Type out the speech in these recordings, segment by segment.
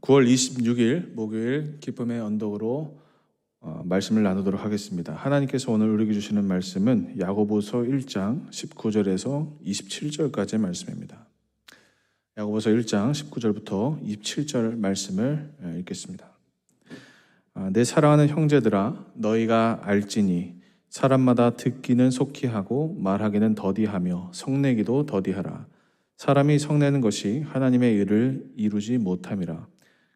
9월 26일 목요일 기쁨의 언덕으로 말씀을 나누도록 하겠습니다. 하나님께서 오늘 우리에게 주시는 말씀은 야고보서 1장 19절에서 27절까지의 말씀입니다. 야고보서 1장 19절부터 27절 말씀을 읽겠습니다. 내 사랑하는 형제들아, 너희가 알지니 사람마다 듣기는 속히 하고 말하기는 더디하며 성내기도 더디하라. 사람이 성내는 것이 하나님의 일을 이루지 못함이라.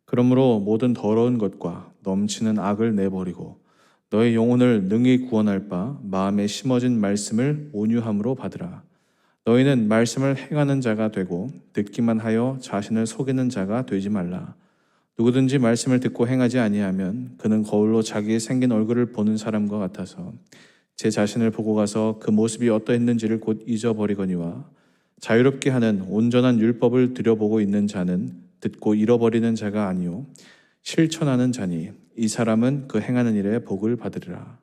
그러므로 모든 더러운 것과 넘치는 악을 내버리고 너의 영혼을 능히 구원할 바 마음에 심어진 말씀을 온유함으로 받으라. 너희는 말씀을 행하는 자가 되고 듣기만 하여 자신을 속이는 자가 되지 말라. 누구든지 말씀을 듣고 행하지 아니하면 그는 거울로 자기의 생긴 얼굴을 보는 사람과 같아서 제 자신을 보고 가서 그 모습이 어떠했는지를 곧 잊어버리거니와 자유롭게 하는 온전한 율법을 들여보고 있는 자는 듣고 잃어버리는 자가 아니요 실천하는 자니 이 사람은 그 행하는 일에 복을 받으리라.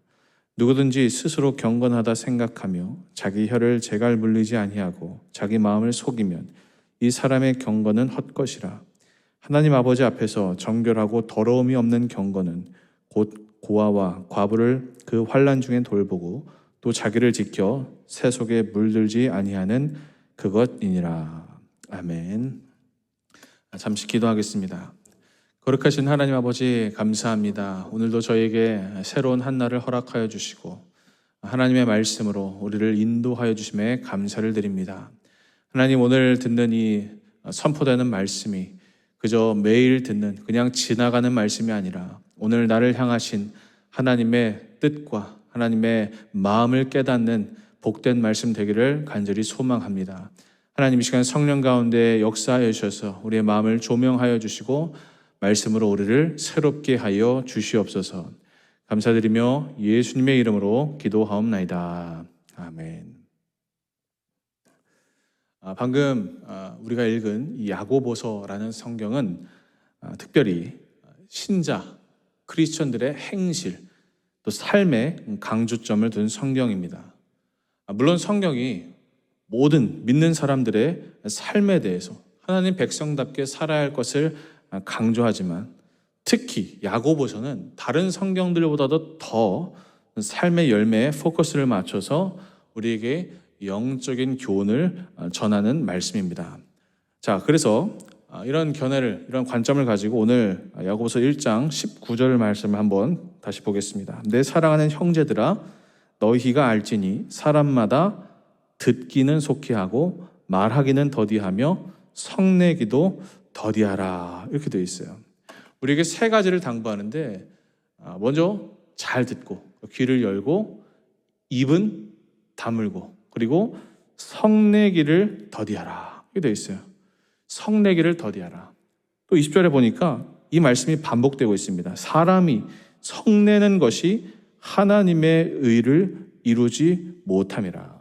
누구든지 스스로 경건하다 생각하며 자기 혀를 재갈 물리지 아니하고 자기 마음을 속이면 이 사람의 경건은 헛것이라. 하나님 아버지 앞에서 정결하고 더러움이 없는 경건은 곧 고아와 과부를 그 환난 중에 돌보고 또 자기를 지켜 새 속에 물들지 아니하는 그것이니라. 아멘. 잠시 기도하겠습니다. 거룩하신 하나님 아버지, 감사합니다. 오늘도 저에게 새로운 한 날을 허락하여 주시고 하나님의 말씀으로 우리를 인도하여 주심에 감사를 드립니다. 하나님, 오늘 듣는 이 선포되는 말씀이 그저 매일 듣는 그냥 지나가는 말씀이 아니라 오늘 나를 향하신 하나님의 뜻과 하나님의 마음을 깨닫는 복된 말씀 되기를 간절히 소망합니다. 하나님, 이 시간 성령 가운데 역사하여 주셔서 우리의 마음을 조명하여 주시고 말씀으로 우리를 새롭게 하여 주시옵소서. 감사드리며 예수님의 이름으로 기도하옵나이다. 아멘. 방금 우리가 읽은 이 야고보서라는 성경은 특별히 신자, 크리스천들의 행실, 또 삶에 강조점을 둔 성경입니다. 물론 성경이 모든 믿는 사람들의 삶에 대해서 하나님 백성답게 살아야 할 것을 강조하지만 특히 야고보서는 다른 성경들보다도 더 삶의 열매에 포커스를 맞춰서 우리에게 영적인 교훈을 전하는 말씀입니다. 자, 그래서 이런 견해를, 이런 관점을 가지고 오늘 야고보서 1장 19절 말씀을 한번 다시 보겠습니다. 내 사랑하는 형제들아, 너희가 알지니 사람마다 듣기는 속히 하고 말하기는 더디하며 성내기도 더디하라. 이렇게 되어 있어요. 우리에게 세 가지를 당부하는데 먼저 잘 듣고 귀를 열고 입은 다물고 그리고 성내기를 더디하라. 이렇게 되어 있어요. 성내기를 더디하라. 또 20절에 보니까 이 말씀이 반복되고 있습니다. 사람이 성내는 것이 하나님의 의를 이루지 못함이라.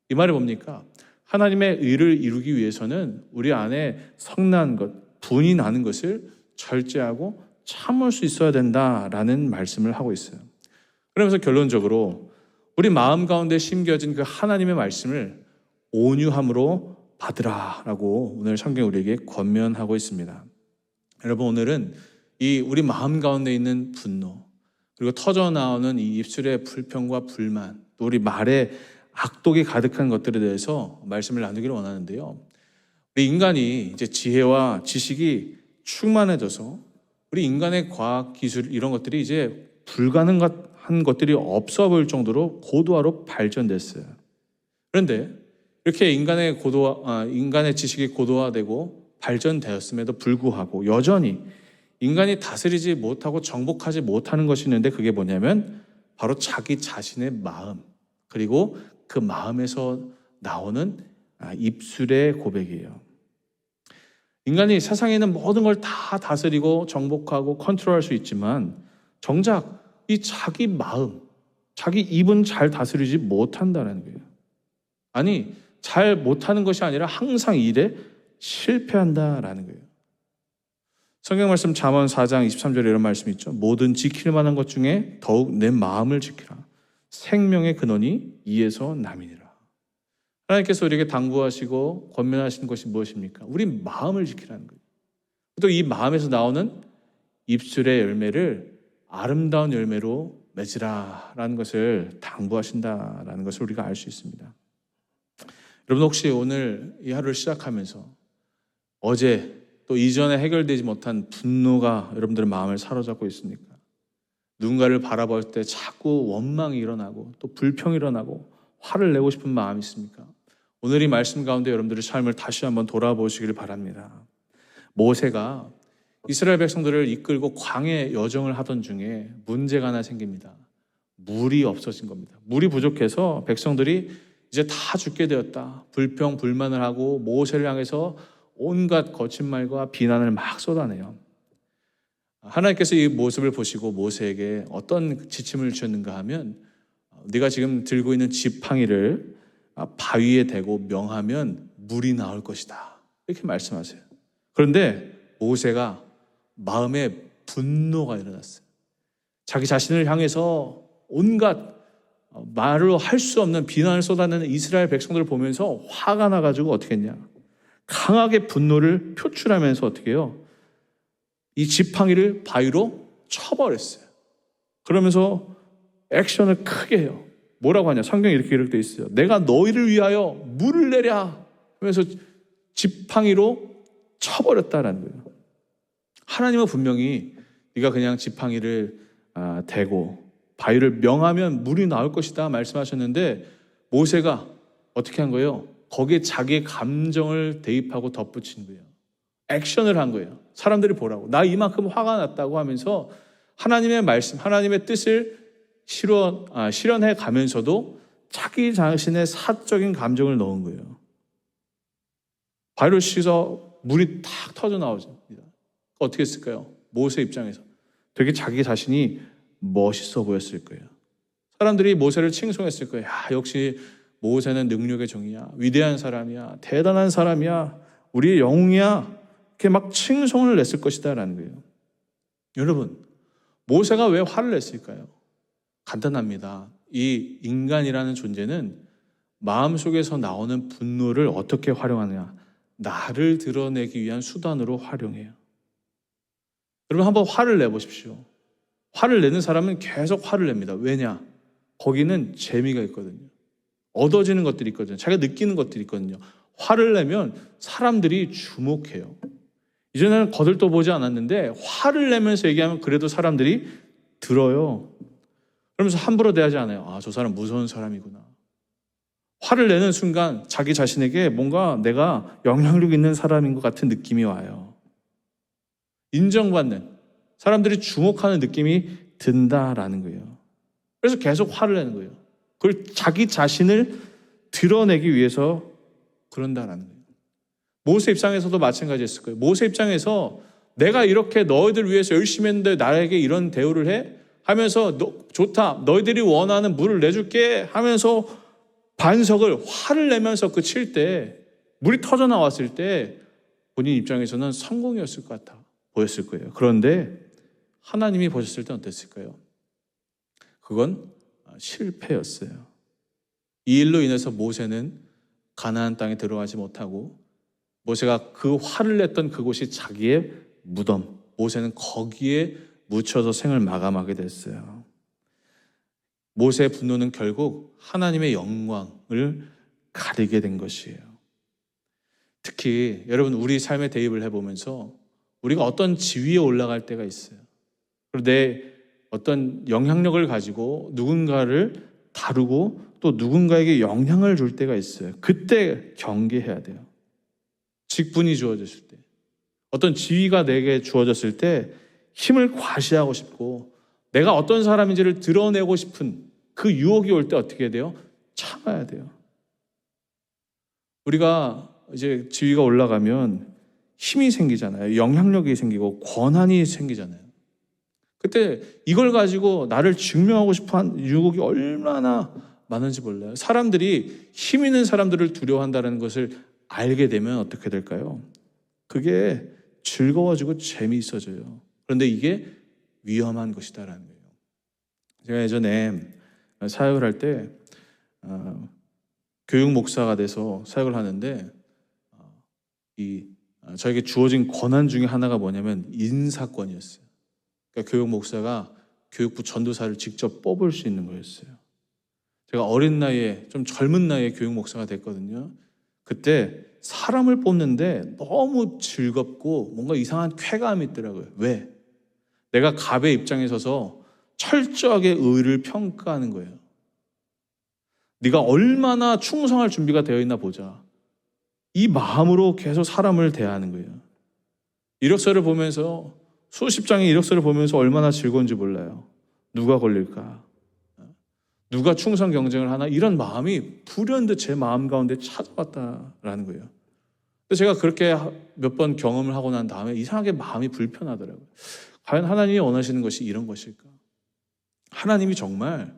이 말이 뭡니까? 하나님의 의를 이루기 위해서는 우리 안에 성난 것, 분이 나는 것을 절제하고 참을 수 있어야 된다라는 말씀을 하고 있어요. 그러면서 결론적으로 우리 마음 가운데 심겨진 그 하나님의 말씀을 온유함으로 받으라라고 오늘 성경이 우리에게 권면하고 있습니다. 여러분, 오늘은 이 우리 마음 가운데 있는 분노, 그리고 터져 나오는 이 입술의 불평과 불만, 또 우리 말에 악독이 가득한 것들에 대해서 말씀을 나누기를 원하는데요. 우리 인간이 이제 지혜와 지식이 충만해져서 우리 인간의 과학 기술 이런 것들이 이제 불가능한 것들이 없어 보일 정도로 고도화로 발전됐어요. 그런데 이렇게 인간의 지식이 고도화되고 발전되었음에도 불구하고 여전히 인간이 다스리지 못하고 정복하지 못하는 것이 있는데 그게 뭐냐면 바로 자기 자신의 마음, 그리고 그 마음에서 나오는 입술의 고백이에요. 인간이 세상에 있는 모든 걸 다 다스리고 정복하고 컨트롤할 수 있지만 정작 이 자기 마음, 자기 입은 잘 다스리지 못한다는 거예요. 아니, 잘 못하는 것이 아니라 항상 일에 실패한다라는 거예요. 성경 말씀 잠언 4장 23절에 이런 말씀이 있죠. 모든 지킬 만한 것 중에 더욱 내 마음을 지키라. 생명의 근원이 이에서 남이니라. 하나님께서 우리에게 당부하시고 권면하시는 것이 무엇입니까? 우리 마음을 지키라는 거예요. 또 이 마음에서 나오는 입술의 열매를 아름다운 열매로 맺으라라는 것을 당부하신다라는 것을 우리가 알 수 있습니다. 여러분 혹시 오늘 이 하루를 시작하면서 어제 또 이전에 해결되지 못한 분노가 여러분들의 마음을 사로잡고 있습니까? 누군가를 바라볼 때 자꾸 원망이 일어나고 또 불평이 일어나고 화를 내고 싶은 마음이 있습니까? 오늘 이 말씀 가운데 여러분들의 삶을 다시 한번 돌아보시길 바랍니다. 모세가 이스라엘 백성들을 이끌고 광해 여정을 하던 중에 문제가 하나 생깁니다. 물이 없어진 겁니다. 물이 부족해서 백성들이 이제 다 죽게 되었다. 불평, 불만을 하고 모세를 향해서 온갖 거친 말과 비난을 막 쏟아내요. 하나님께서 이 모습을 보시고 모세에게 어떤 지침을 주셨는가 하면 네가 지금 들고 있는 지팡이를 바위에 대고 명하면 물이 나올 것이다. 이렇게 말씀하세요. 그런데 모세가 마음에 분노가 일어났어요. 자기 자신을 향해서 온갖 말로 할 수 없는 비난을 쏟아내는 이스라엘 백성들을 보면서 화가 나가지고 어떻게 했냐. 강하게 분노를 표출하면서 어떻게 해요? 이 지팡이를 바위로 쳐버렸어요. 그러면서 액션을 크게 해요. 뭐라고 하냐? 성경에 이렇게 기록되어 있어요. 내가 너희를 위하여 물을 내랴 하면서 지팡이로 쳐버렸다라는 거예요. 하나님은 분명히 네가 그냥 지팡이를 대고 바위를 명하면 물이 나올 것이다 말씀하셨는데 모세가 어떻게 한 거예요? 거기에 자기의 감정을 대입하고 덧붙인 거예요. 액션을 한 거예요. 사람들이 보라고. 나 이만큼 화가 났다고 하면서 하나님의 말씀, 하나님의 뜻을 실현해 가면서도 자기 자신의 사적인 감정을 넣은 거예요. 바위를 씻어 물이 탁 터져 나옵니다. 어떻게 했을까요? 모세 입장에서 되게 자기 자신이 멋있어 보였을 거예요. 사람들이 모세를 칭송했을 거예요. 야, 역시 모세는 능력의 종이야. 위대한 사람이야. 대단한 사람이야. 우리의 영웅이야. 이렇게 막 칭송을 냈을 것이다 라는 거예요. 여러분, 모세가 왜 화를 냈을까요? 간단합니다. 이 인간이라는 존재는 마음속에서 나오는 분노를 어떻게 활용하느냐? 나를 드러내기 위한 수단으로 활용해요. 여러분 한번 화를 내보십시오. 화를 내는 사람은 계속 화를 냅니다. 왜냐? 거기는 재미가 있거든요. 얻어지는 것들이 있거든요. 자기가 느끼는 것들이 있거든요. 화를 내면 사람들이 주목해요. 이전에는 거들떠보지 않았는데 화를 내면서 얘기하면 그래도 사람들이 들어요. 그러면서 함부로 대하지 않아요. 아, 저 사람 무서운 사람이구나. 화를 내는 순간 자기 자신에게 뭔가 내가 영향력 있는 사람인 것 같은 느낌이 와요. 인정받는, 사람들이 주목하는 느낌이 든다라는 거예요. 그래서 계속 화를 내는 거예요. 그걸 자기 자신을 드러내기 위해서 그런다라는 거예요. 모세 입장에서도 마찬가지였을 거예요. 모세 입장에서 내가 이렇게 너희들 위해서 열심히 했는데 나에게 이런 대우를 해? 하면서 좋다. 너희들이 원하는 물을 내줄게 하면서 반석을 화를 내면서 그칠 때 물이 터져 나왔을 때 본인 입장에서는 성공이었을 것 같아 보였을 거예요. 그런데 하나님이 보셨을 때 어땠을까요? 그건 실패였어요. 이 일로 인해서 모세는 가나안 땅에 들어가지 못하고 모세가 그 화를 냈던 그곳이 자기의 무덤, 모세는 거기에 묻혀서 생을 마감하게 됐어요. 모세의 분노는 결국 하나님의 영광을 가리게 된 것이에요. 특히 여러분 우리 삶에 대입을 해보면서 우리가 어떤 지위에 올라갈 때가 있어요. 그리고 내 어떤 영향력을 가지고 누군가를 다루고 또 누군가에게 영향을 줄 때가 있어요. 그때 경계해야 돼요. 직분이 주어졌을 때, 어떤 지위가 내게 주어졌을 때 힘을 과시하고 싶고 내가 어떤 사람인지를 드러내고 싶은 그 유혹이 올 때 어떻게 해야 돼요? 참아야 돼요. 우리가 이제 지위가 올라가면 힘이 생기잖아요. 영향력이 생기고 권한이 생기잖아요. 그때 이걸 가지고 나를 증명하고 싶어하는 유혹이 얼마나 많은지 몰라요. 사람들이 힘 있는 사람들을 두려워한다는 것을 알게 되면 어떻게 될까요? 그게 즐거워지고 재미있어져요. 그런데 이게 위험한 것이다라는 거예요. 제가 예전에 사역을 할 때 교육 목사가 돼서 사역을 하는데 이 저에게 주어진 권한 중에 하나가 뭐냐면 인사권이었어요. 그러니까 교육 목사가 교육부 전도사를 직접 뽑을 수 있는 거였어요. 제가 어린 나이에, 좀 젊은 나이에 교육 목사가 됐거든요. 그때 사람을 뽑는데 너무 즐겁고 뭔가 이상한 쾌감이 있더라고요. 왜? 내가 갑의 입장에 서서 철저하게 의를 평가하는 거예요. 네가 얼마나 충성할 준비가 되어 있나 보자. 이 마음으로 계속 사람을 대하는 거예요. 이력서를 보면서, 수십 장의 이력서를 보면서 얼마나 즐거운지 몰라요. 누가 걸릴까? 누가 충성 경쟁을 하나? 이런 마음이 불현듯 제 마음 가운데 찾아왔다라는 거예요. 근데 제가 그렇게 몇 번 경험을 하고 난 다음에 이상하게 마음이 불편하더라고요. 과연 하나님이 원하시는 것이 이런 것일까? 하나님이 정말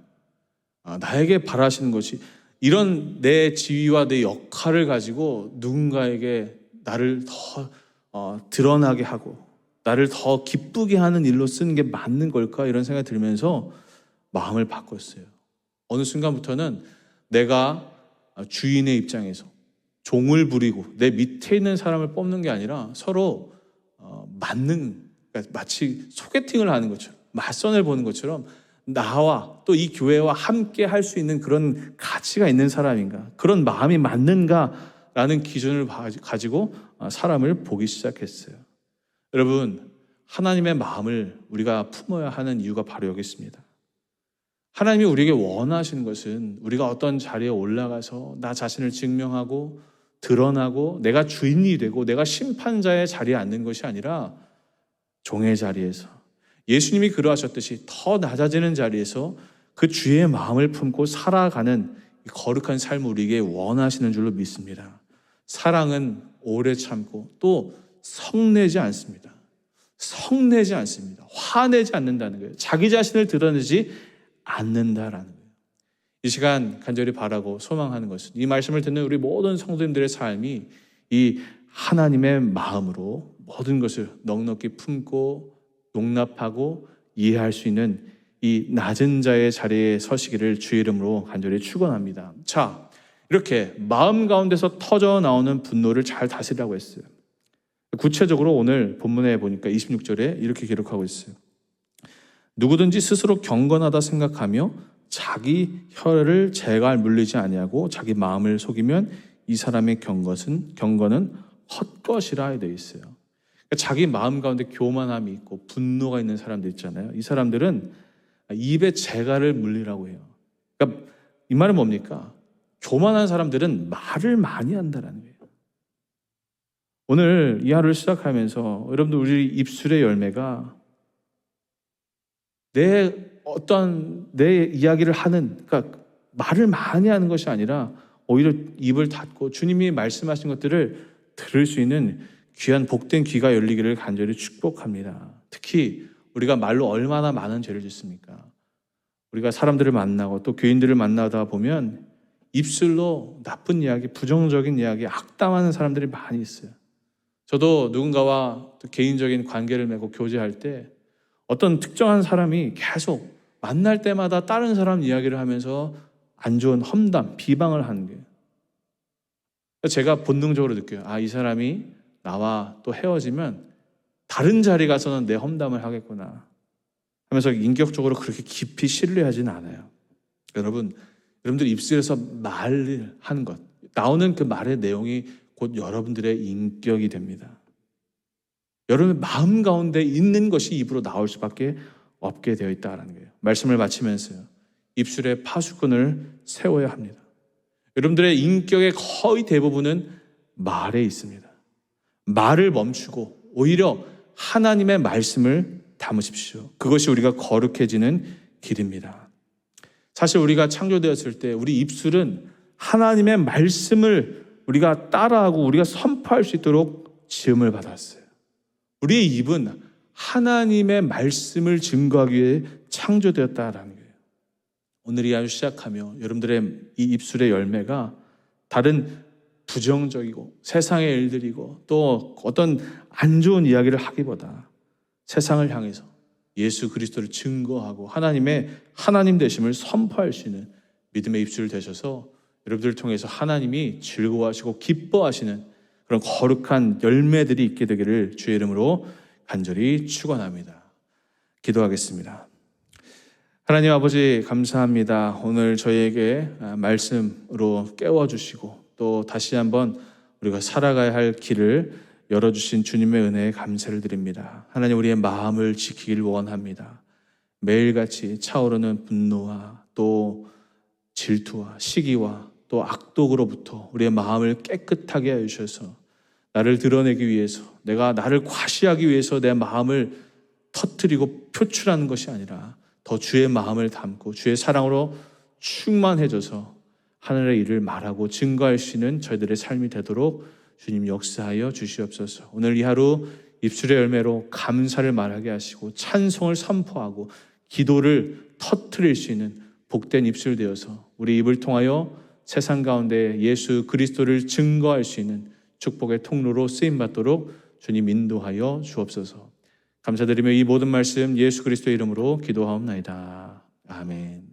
나에게 바라시는 것이 이런 내 지위와 내 역할을 가지고 누군가에게 나를 더 드러나게 하고 나를 더 기쁘게 하는 일로 쓰는 게 맞는 걸까? 이런 생각이 들면서 마음을 바꿨어요. 어느 순간부터는 내가 주인의 입장에서 종을 부리고 내 밑에 있는 사람을 뽑는 게 아니라 서로 그러니까 마치 소개팅을 하는 것처럼, 맞선을 보는 것처럼 나와 또 이 교회와 함께 할 수 있는 그런 가치가 있는 사람인가, 그런 마음이 맞는가라는 기준을 가지고 사람을 보기 시작했어요. 여러분, 하나님의 마음을 우리가 품어야 하는 이유가 바로 여기 있습니다. 하나님이 우리에게 원하시는 것은 우리가 어떤 자리에 올라가서 나 자신을 증명하고 드러나고 내가 주인이 되고 내가 심판자의 자리에 앉는 것이 아니라 종의 자리에서, 예수님이 그러하셨듯이 더 낮아지는 자리에서 그 주의 마음을 품고 살아가는 거룩한 삶을 우리에게 원하시는 줄로 믿습니다. 사랑은 오래 참고 또 성내지 않습니다. 성내지 않습니다. 화내지 않는다는 거예요. 자기 자신을 드러내지 않는다라는 거예요. 이 시간 간절히 바라고 소망하는 것은 이 말씀을 듣는 우리 모든 성도님들의 삶이 이 하나님의 마음으로 모든 것을 넉넉히 품고 용납하고 이해할 수 있는 이 낮은 자의 자리에 서시기를 주의 이름으로 간절히 축원합니다. 자, 이렇게 마음 가운데서 터져 나오는 분노를 잘 다스리라고 했어요. 구체적으로 오늘 본문에 보니까 26절에 이렇게 기록하고 있어요. 누구든지 스스로 경건하다 생각하며 자기 혀를 재갈 물리지 아니하고 자기 마음을 속이면 이 사람의 경건은 헛것이라 되어 있어요. 그러니까 자기 마음 가운데 교만함이 있고 분노가 있는 사람들 있잖아요. 이 사람들은 입에 재갈을 물리라고 해요. 그러니까 이 말은 뭡니까? 교만한 사람들은 말을 많이 한다는 거예요. 오늘 이 하루를 시작하면서 여러분들 우리 입술의 열매가 내 이야기를 하는, 그러니까 말을 많이 하는 것이 아니라 오히려 입을 닫고 주님이 말씀하신 것들을 들을 수 있는 귀한 복된 귀가 열리기를 간절히 축복합니다. 특히 우리가 말로 얼마나 많은 죄를 짓습니까? 우리가 사람들을 만나고 또 교인들을 만나다 보면 입술로 나쁜 이야기, 부정적인 이야기, 악담하는 사람들이 많이 있어요. 저도 누군가와 또 개인적인 관계를 맺고 교제할 때 어떤 특정한 사람이 계속 만날 때마다 다른 사람 이야기를 하면서 안 좋은 험담, 비방을 하는 거예요. 제가 본능적으로 느껴요. 이 사람이 나와 또 헤어지면 다른 자리 가서는 내 험담을 하겠구나 하면서 인격적으로 그렇게 깊이 신뢰하지는 않아요. 여러분들 입술에서 말을 하는 것, 나오는 그 말의 내용이 곧 여러분들의 인격이 됩니다. 여러분의 마음 가운데 있는 것이 입으로 나올 수밖에 없게 되어 있다는 거예요. 말씀을 마치면서요, 입술에 파수꾼을 세워야 합니다. 여러분들의 인격의 거의 대부분은 말에 있습니다. 말을 멈추고 오히려 하나님의 말씀을 담으십시오. 그것이 우리가 거룩해지는 길입니다. 사실 우리가 창조되었을 때 우리 입술은 하나님의 말씀을 우리가 따라하고 우리가 선포할 수 있도록 지음을 받았어요. 우리의 입은 하나님의 말씀을 증거하기 위해 창조되었다라는 거예요. 오늘 이 하루 시작하며 여러분들의 이 입술의 열매가 다른 부정적이고 세상의 일들이고 또 어떤 안 좋은 이야기를 하기보다 세상을 향해서 예수 그리스도를 증거하고 하나님의 하나님 되심을 선포할 수 있는 믿음의 입술 되셔서 여러분들을 통해서 하나님이 즐거워하시고 기뻐하시는 그런 거룩한 열매들이 있게 되기를 주의 이름으로 간절히 축원합니다. 기도하겠습니다. 하나님 아버지 감사합니다. 오늘 저희에게 말씀으로 깨워주시고 또 다시 한번 우리가 살아가야 할 길을 열어주신 주님의 은혜에 감사를 드립니다. 하나님 우리의 마음을 지키길 원합니다. 매일같이 차오르는 분노와 또 질투와 시기와 또 악독으로부터 우리의 마음을 깨끗하게 하여 주셔서 나를 드러내기 위해서 내가 나를 과시하기 위해서 내 마음을 터뜨리고 표출하는 것이 아니라 더 주의 마음을 담고 주의 사랑으로 충만해져서 하늘의 일을 말하고 증거할 수 있는 저희들의 삶이 되도록 주님 역사하여 주시옵소서. 오늘 이 하루 입술의 열매로 감사를 말하게 하시고 찬송을 선포하고 기도를 터뜨릴 수 있는 복된 입술 되어서 우리 입을 통하여 세상 가운데 예수 그리스도를 증거할 수 있는 축복의 통로로 쓰임받도록 주님 인도하여 주옵소서. 감사드리며 이 모든 말씀 예수 그리스도의 이름으로 기도하옵나이다. 아멘.